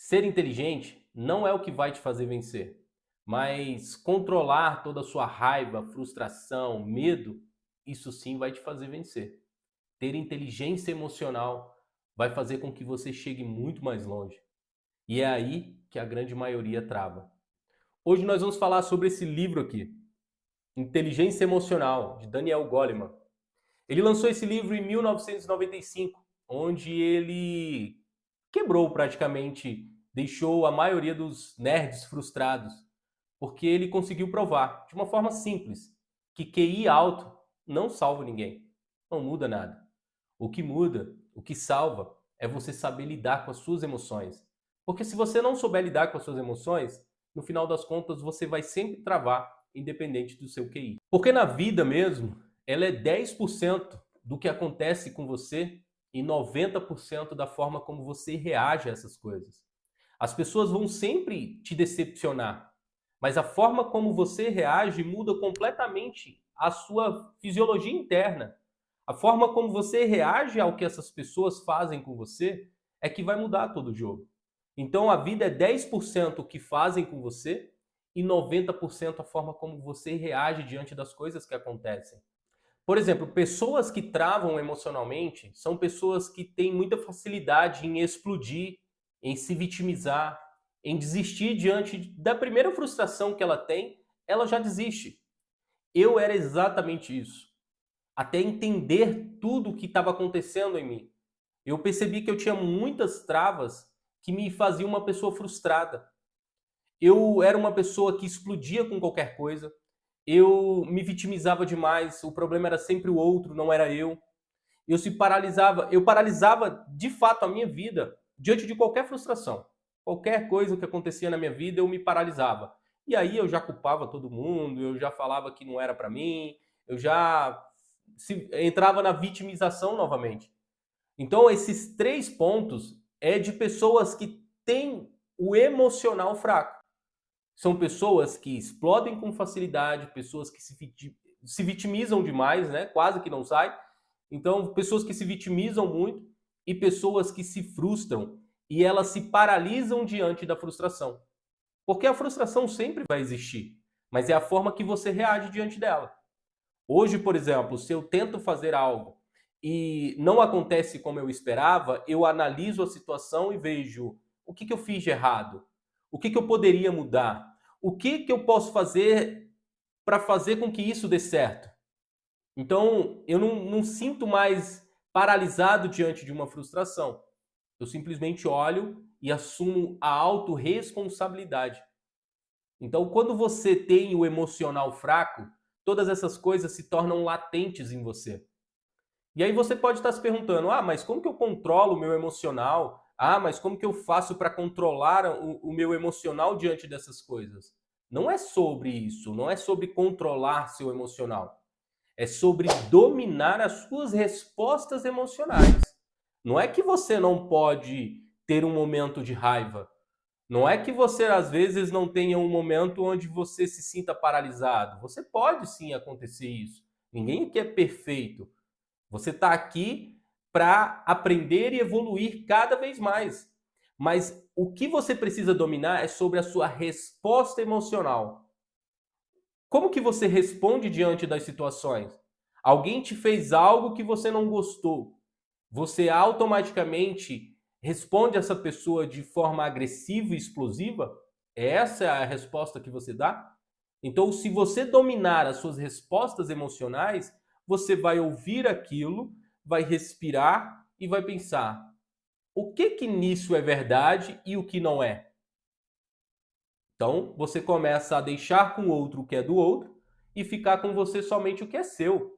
Ser inteligente não é o que vai te fazer vencer, mas controlar toda a sua raiva, frustração, medo, isso sim vai te fazer vencer. Ter inteligência emocional vai fazer com que você chegue muito mais longe. E é aí que a grande maioria trava. Hoje nós vamos falar sobre esse livro aqui, Inteligência Emocional, de Daniel Goleman. Ele lançou esse livro em 1995, onde ele quebrou praticamente, deixou a maioria dos nerds frustrados, porque ele conseguiu provar, de uma forma simples, que QI alto não salva ninguém, não muda nada. O que muda, o que salva, é você saber lidar com as suas emoções. Porque se você não souber lidar com as suas emoções, no final das contas você vai sempre travar, independente do seu QI. Porque na vida mesmo, ela é 10% do que acontece com você e 90% da forma como você reage a essas coisas. As pessoas vão sempre te decepcionar, mas a forma como você reage muda completamente a sua fisiologia interna. A forma como você reage ao que essas pessoas fazem com você é que vai mudar todo o jogo. Então a vida é 10% o que fazem com você e 90% a forma como você reage diante das coisas que acontecem. Por exemplo, pessoas que travam emocionalmente são pessoas que têm muita facilidade em explodir, em se vitimizar, em desistir diante da primeira frustração que ela tem, ela já desiste. Eu era exatamente isso. Até entender tudo o que estava acontecendo em mim. Eu percebi que eu tinha muitas travas que me faziam uma pessoa frustrada. Eu era uma pessoa que explodia com qualquer coisa. Eu me vitimizava demais. O problema era sempre o outro, não era eu. Eu paralisava de fato a minha vida diante de qualquer frustração. Qualquer coisa que acontecia na minha vida, eu me paralisava. E aí eu já culpava todo mundo, eu já falava que não era para mim, eu já entrava na vitimização novamente. Então, esses três pontos é de pessoas que têm o emocional fraco. São pessoas que explodem com facilidade, pessoas que se vitimizam demais, né? Quase que não sai. Então, pessoas que se vitimizam muito e pessoas que se frustram e elas se paralisam diante da frustração. Porque a frustração sempre vai existir, mas é a forma que você reage diante dela. Hoje, por exemplo, se eu tento fazer algo e não acontece como eu esperava, eu analiso a situação e vejo o que eu fiz de errado, o que eu poderia mudar, o que eu posso fazer para fazer com que isso dê certo. Então, eu não sinto mais paralisado diante de uma frustração. Eu simplesmente olho e assumo a autorresponsabilidade. Então, quando você tem o emocional fraco, todas essas coisas se tornam latentes em você. E aí você pode estar se perguntando: ah, mas como que eu controlo o meu emocional? Ah, mas como que eu faço para controlar o meu emocional diante dessas coisas? Não é sobre isso, não é sobre controlar seu emocional. É sobre dominar as suas respostas emocionais. Não é que você não pode ter um momento de raiva. Não é que você, às vezes, não tenha um momento onde você se sinta paralisado. Você pode sim acontecer isso. Ninguém aqui é perfeito. Você está aqui para aprender e evoluir cada vez mais. Mas o que você precisa dominar é sobre a sua resposta emocional. Como que você responde diante das situações? Alguém te fez algo que você não gostou. Você automaticamente responde essa pessoa de forma agressiva e explosiva? Essa é a resposta que você dá? Então, se você dominar as suas respostas emocionais, você vai ouvir aquilo, vai respirar e vai pensar: o que que nisso é verdade e o que não é? Então, você começa a deixar com o outro o que é do outro e ficar com você somente o que é seu.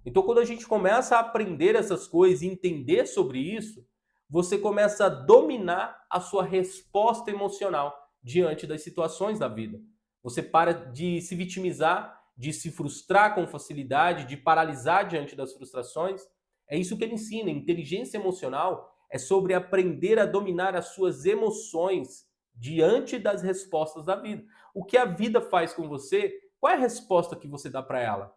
Então, quando a gente começa a aprender essas coisas e entender sobre isso, você começa a dominar a sua resposta emocional diante das situações da vida. Você para de se vitimizar, de se frustrar com facilidade, de paralisar diante das frustrações. É isso que ele ensina. Inteligência emocional é sobre aprender a dominar as suas emoções diante das respostas da vida. O que a vida faz com você, qual é a resposta que você dá para ela?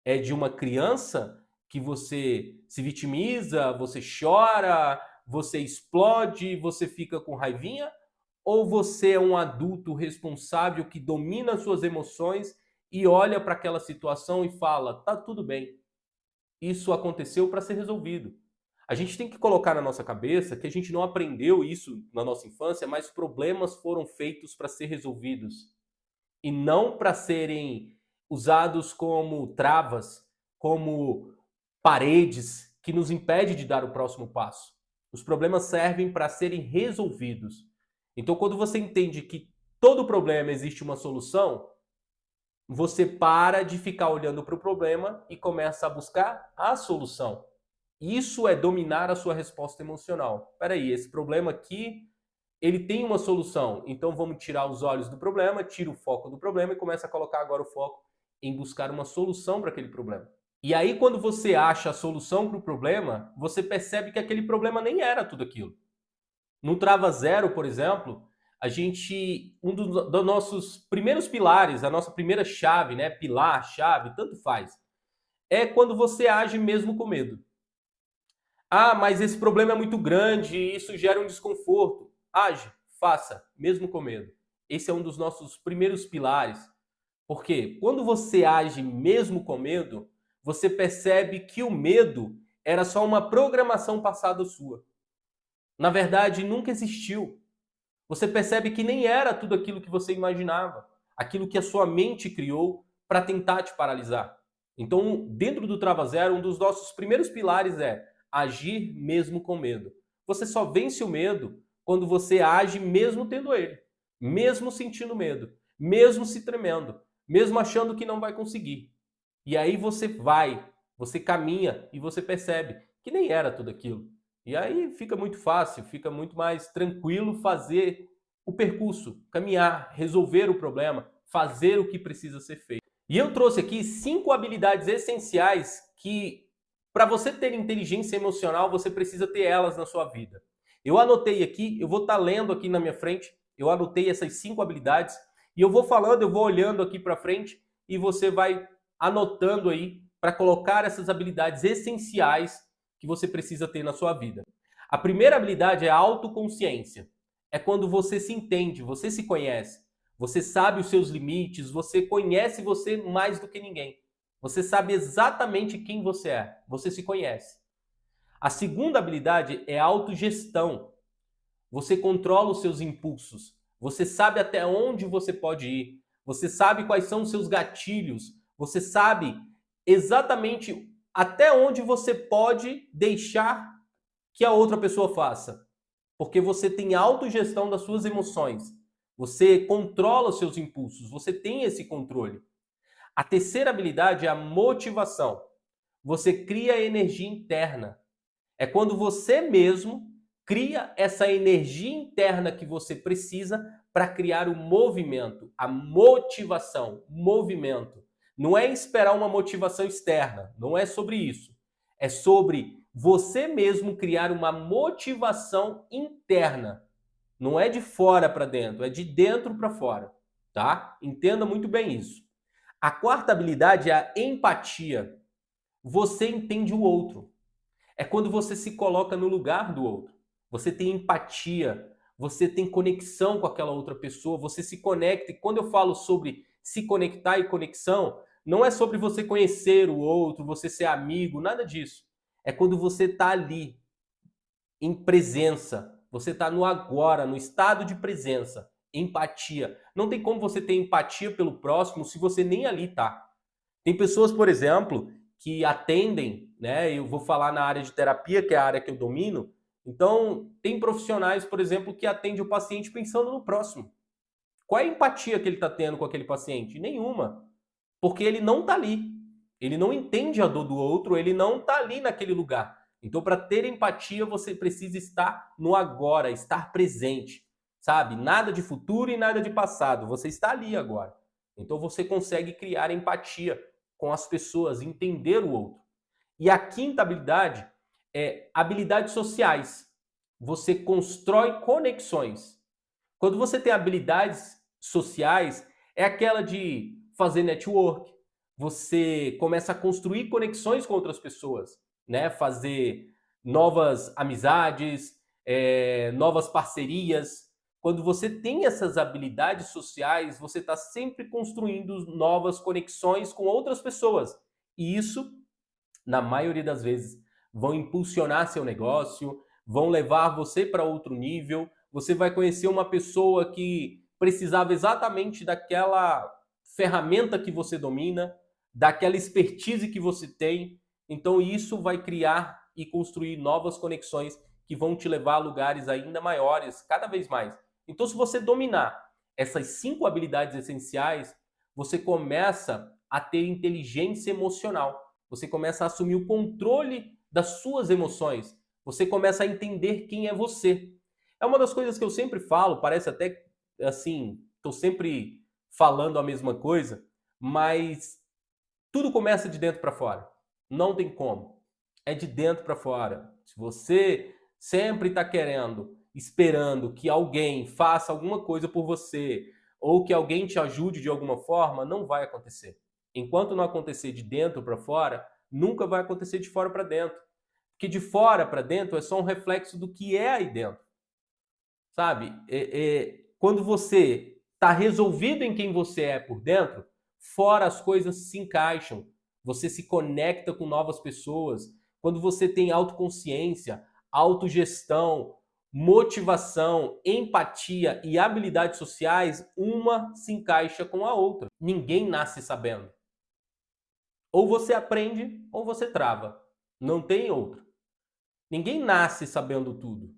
É de uma criança que você se vitimiza, você chora, você explode, você fica com raivinha? ou você é um adulto responsável que domina as suas emoções e olha para aquela situação e fala: tá tudo bem, isso aconteceu para ser resolvido. A gente tem que colocar na nossa cabeça que a gente não aprendeu isso na nossa infância, mas problemas foram feitos para ser resolvidos e não para serem usados como travas, como paredes que nos impedem de dar o próximo passo. Os problemas servem para serem resolvidos. Então, quando você entende que todo problema existe uma solução, você para de ficar olhando para o problema e começa a buscar a solução. Isso é dominar a sua resposta emocional. Espera aí, esse problema aqui, ele tem uma solução. Então vamos tirar os olhos do problema, tira o foco do problema e começa a colocar agora o foco em buscar uma solução para aquele problema. E aí quando você acha a solução para o problema, você percebe que aquele problema nem era tudo aquilo. No Trava Zero, por exemplo, a gente, dos nossos primeiros pilares, a nossa primeira chave, né, pilar, chave, tanto faz, é quando você age mesmo com medo. Ah, mas esse problema é muito grande e isso gera um desconforto. Age, faça, mesmo com medo. Esse é um dos nossos primeiros pilares. Porque quando você age mesmo com medo, você percebe que o medo era só uma programação passada sua. Na verdade, nunca existiu. Você percebe que nem era tudo aquilo que você imaginava, aquilo que a sua mente criou para tentar te paralisar. Então, dentro do Trava Zero, um dos nossos primeiros pilares é agir mesmo com medo. Você só vence o medo quando você age mesmo tendo ele, mesmo sentindo medo, mesmo se tremendo, mesmo achando que não vai conseguir. E aí você caminha e você percebe que nem era tudo aquilo. E aí fica muito fácil, fica muito mais tranquilo fazer o percurso, caminhar, resolver o problema, fazer o que precisa ser feito. E eu trouxe aqui 5 habilidades essenciais que, para você ter inteligência emocional, você precisa ter elas na sua vida. Eu anotei aqui, eu vou estar lendo aqui na minha frente, eu anotei essas 5 habilidades e eu vou falando, eu vou olhando aqui para frente e você vai anotando aí para colocar essas habilidades essenciais que você precisa ter na sua vida. A primeira habilidade é a autoconsciência. É quando você se entende, você se conhece, você sabe os seus limites, você conhece você mais do que ninguém. Você sabe exatamente quem você é, você se conhece. A segunda habilidade é a autogestão. Você controla os seus impulsos, você sabe até onde você pode ir, você sabe quais são os seus gatilhos, você sabe exatamente até onde você pode deixar que a outra pessoa faça. Porque você tem autogestão das suas emoções. Você controla os seus impulsos, você tem esse controle. A terceira habilidade é a motivação. Você cria energia interna. É quando você mesmo cria essa energia interna que você precisa para criar o movimento, a motivação, movimento. Não é esperar uma motivação externa, não é sobre isso. É sobre você mesmo criar uma motivação interna. Não é de fora para dentro, é de dentro para fora, tá? Entenda muito bem isso. A quarta habilidade é a empatia. Você entende o outro. É quando você se coloca no lugar do outro. Você tem empatia, você tem conexão com aquela outra pessoa, você se conecta. E quando eu falo sobre se conectar e conexão, não é sobre você conhecer o outro, você ser amigo, nada disso. É quando você está ali, em presença. Você está no agora, no estado de presença. Empatia. Não tem como você ter empatia pelo próximo se você nem ali está. Tem pessoas, por exemplo, que atendem, né? Eu vou falar na área de terapia, que é a área que eu domino. Então, tem profissionais, por exemplo, que atendem o paciente pensando no próximo. Qual é a empatia que ele está tendo com aquele paciente? Nenhuma. Porque ele não está ali. Ele não entende a dor do outro, ele não está ali naquele lugar. Então, para ter empatia, você precisa estar no agora, estar presente, sabe? Nada de futuro e nada de passado. Você está ali agora. Então, você consegue criar empatia com as pessoas, entender o outro. E a quinta habilidade é habilidades sociais. Você constrói conexões. Quando você tem habilidades sociais, é aquela de fazer network, você começa a construir conexões com outras pessoas, né? Fazer novas amizades, novas parcerias. Quando você tem essas habilidades sociais, você está sempre construindo novas conexões com outras pessoas. E isso, na maioria das vezes, vão impulsionar seu negócio, vão levar você para outro nível. Você vai conhecer uma pessoa que precisava exatamente daquela ferramenta que você domina, daquela expertise que você tem. Então, isso vai criar e construir novas conexões que vão te levar a lugares ainda maiores, cada vez mais. Então, se você dominar essas 5 habilidades essenciais, você começa a ter inteligência emocional. Você começa a assumir o controle das suas emoções. Você começa a entender quem é você. É uma das coisas que eu sempre falo, parece até assim, estou sempre falando a mesma coisa, mas tudo começa de dentro para fora. Não tem como. É de dentro para fora. Se você sempre está querendo, esperando que alguém faça alguma coisa por você ou que alguém te ajude de alguma forma, não vai acontecer. Enquanto não acontecer de dentro para fora, nunca vai acontecer de fora para dentro. Porque de fora para dentro é só um reflexo do que é aí dentro. Sabe? Quando você está resolvido em quem você é por dentro, fora as coisas se encaixam. Você se conecta com novas pessoas. Quando você tem autoconsciência, autogestão, motivação, empatia e habilidades sociais, uma se encaixa com a outra. Ninguém nasce sabendo. Ou você aprende ou você trava. Não tem outro. Ninguém nasce sabendo tudo.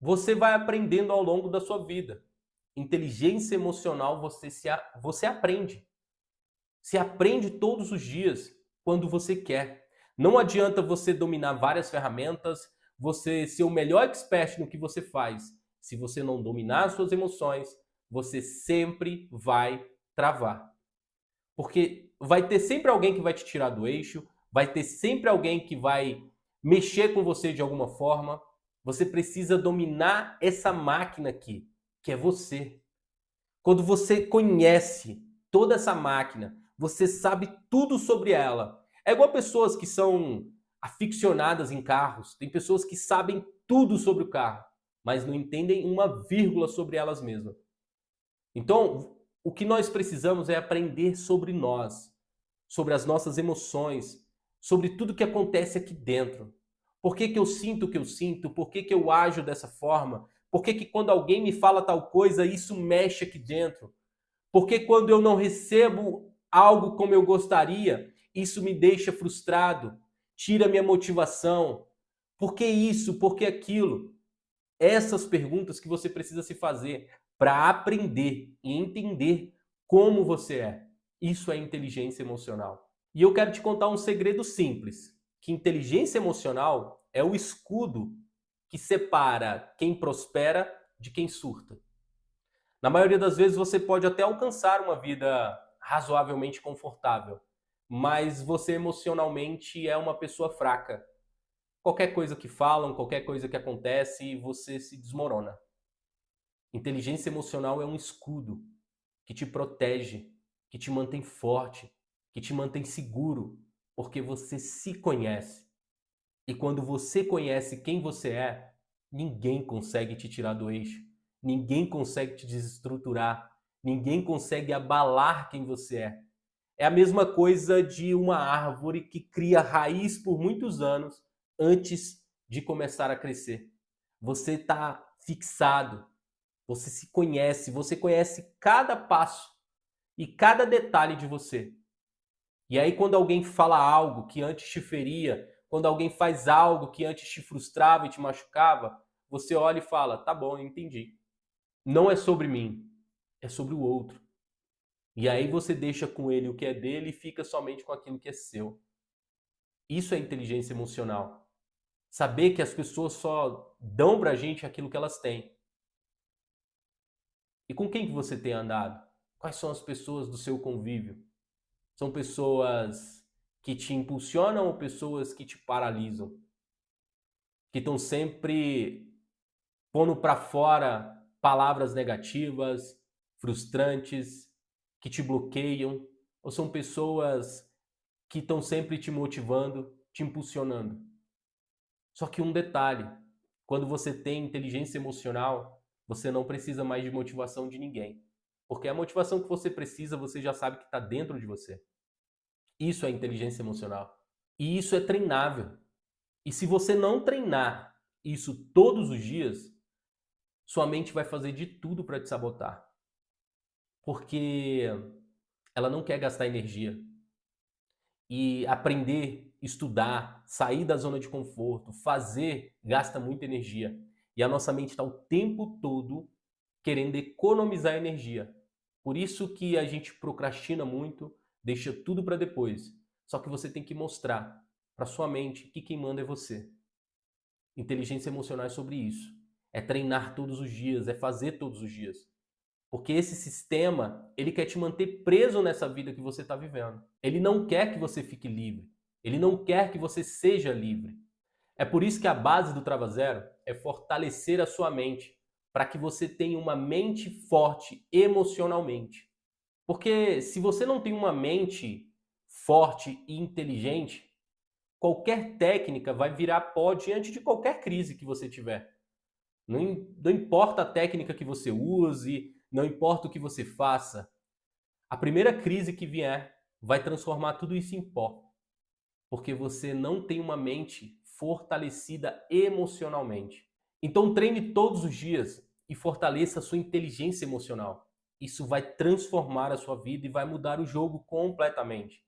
Você vai aprendendo ao longo da sua vida. Inteligência emocional você aprende. Se aprende todos os dias, quando você quer. Não adianta você dominar várias ferramentas, você ser o melhor expert no que você faz. Se você não dominar as suas emoções, você sempre vai travar. Porque vai ter sempre alguém que vai te tirar do eixo, vai ter sempre alguém que vai mexer com você de alguma forma. Você precisa dominar essa máquina aqui, que é você. Quando você conhece toda essa máquina, você sabe tudo sobre ela. É igual pessoas que são aficionadas em carros. Tem pessoas que sabem tudo sobre o carro, mas não entendem uma vírgula sobre elas mesmas. Então, o que nós precisamos é aprender sobre nós, sobre as nossas emoções, sobre tudo que acontece aqui dentro. Por que que eu sinto o que eu sinto? Por que que eu ajo dessa forma? Por que que quando alguém me fala tal coisa, isso mexe aqui dentro? Por que quando eu não recebo algo como eu gostaria, isso me deixa frustrado, tira minha motivação? Por que isso? Por que aquilo? Essas perguntas que você precisa se fazer para aprender e entender como você é. Isso é inteligência emocional. E eu quero te contar um segredo simples, que inteligência emocional é o escudo que separa quem prospera de quem surta. Na maioria das vezes você pode até alcançar uma vida razoavelmente confortável, mas você emocionalmente é uma pessoa fraca. Qualquer coisa que falam, qualquer coisa que acontece, você se desmorona. Inteligência emocional é um escudo que te protege, que te mantém forte, que te mantém seguro, porque você se conhece. E quando você conhece quem você é, ninguém consegue te tirar do eixo, ninguém consegue te desestruturar, ninguém consegue abalar quem você é. É a mesma coisa de uma árvore que cria raiz por muitos anos antes de começar a crescer. Você está fixado, você conhece cada passo e cada detalhe de você. E aí, quando alguém fala algo que antes te feria, quando alguém faz algo que antes te frustrava e te machucava, você olha e fala: tá bom, eu entendi. Não é sobre mim, é sobre o outro. E aí você deixa com ele o que é dele e fica somente com aquilo que é seu. Isso é inteligência emocional. Saber que as pessoas só dão pra gente aquilo que elas têm. E com quem que você tem andado? Quais são as pessoas do seu convívio? São pessoas que te impulsionam ou pessoas que te paralisam? Que estão sempre pondo para fora palavras negativas, frustrantes, que te bloqueiam? Ou são pessoas que estão sempre te motivando, te impulsionando? Só que um detalhe, quando você tem inteligência emocional, você não precisa mais de motivação de ninguém. Porque a motivação que você precisa, você já sabe que está dentro de você. Isso é inteligência emocional. E isso é treinável. E se você não treinar isso todos os dias, sua mente vai fazer de tudo para te sabotar. Porque ela não quer gastar energia. E aprender, estudar, sair da zona de conforto, fazer, gasta muita energia. E a nossa mente está o tempo todo querendo economizar energia. Por isso que a gente procrastina muito, deixa tudo para depois. Só que você tem que mostrar para sua mente que quem manda é você. Inteligência emocional é sobre isso. É treinar todos os dias, é fazer todos os dias. Porque esse sistema, ele quer te manter preso nessa vida que você está vivendo. Ele não quer que você fique livre. Ele não quer que você seja livre. É por isso que a base do Trava Zero é fortalecer a sua mente, para que você tenha uma mente forte emocionalmente. Porque se você não tem uma mente forte e inteligente, qualquer técnica vai virar pó diante de qualquer crise que você tiver. Não importa a técnica que você use, não importa o que você faça, a primeira crise que vier vai transformar tudo isso em pó. Porque você não tem uma mente fortalecida emocionalmente. Então treine todos os dias e fortaleça a sua inteligência emocional. Isso vai transformar a sua vida e vai mudar o jogo completamente.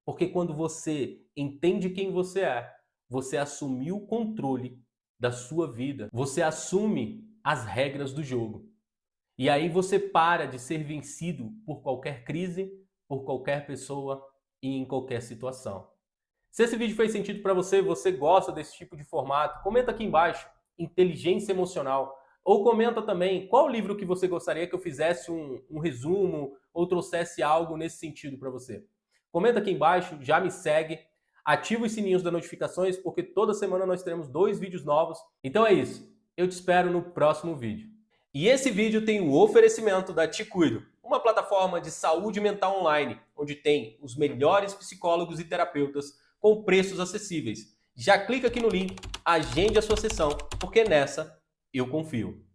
Porque quando você entende quem você assumiu o controle da sua vida, você assume as regras do jogo. E aí você para de ser vencido por qualquer crise, por qualquer pessoa e em qualquer situação. Se esse vídeo fez sentido para você, você gosta desse tipo de formato, comenta aqui embaixo, inteligência emocional. Ou comenta também qual livro que você gostaria que eu fizesse um resumo ou trouxesse algo nesse sentido para você. Comenta aqui embaixo, já me segue, ativa os sininhos das notificações, porque toda semana nós teremos 2 vídeos novos. Então é isso, eu te espero no próximo vídeo. E esse vídeo tem o oferecimento da Te Cuido, uma plataforma de saúde mental online, onde tem os melhores psicólogos e terapeutas com preços acessíveis. Já clica aqui no link, agende a sua sessão, porque nessa eu confio.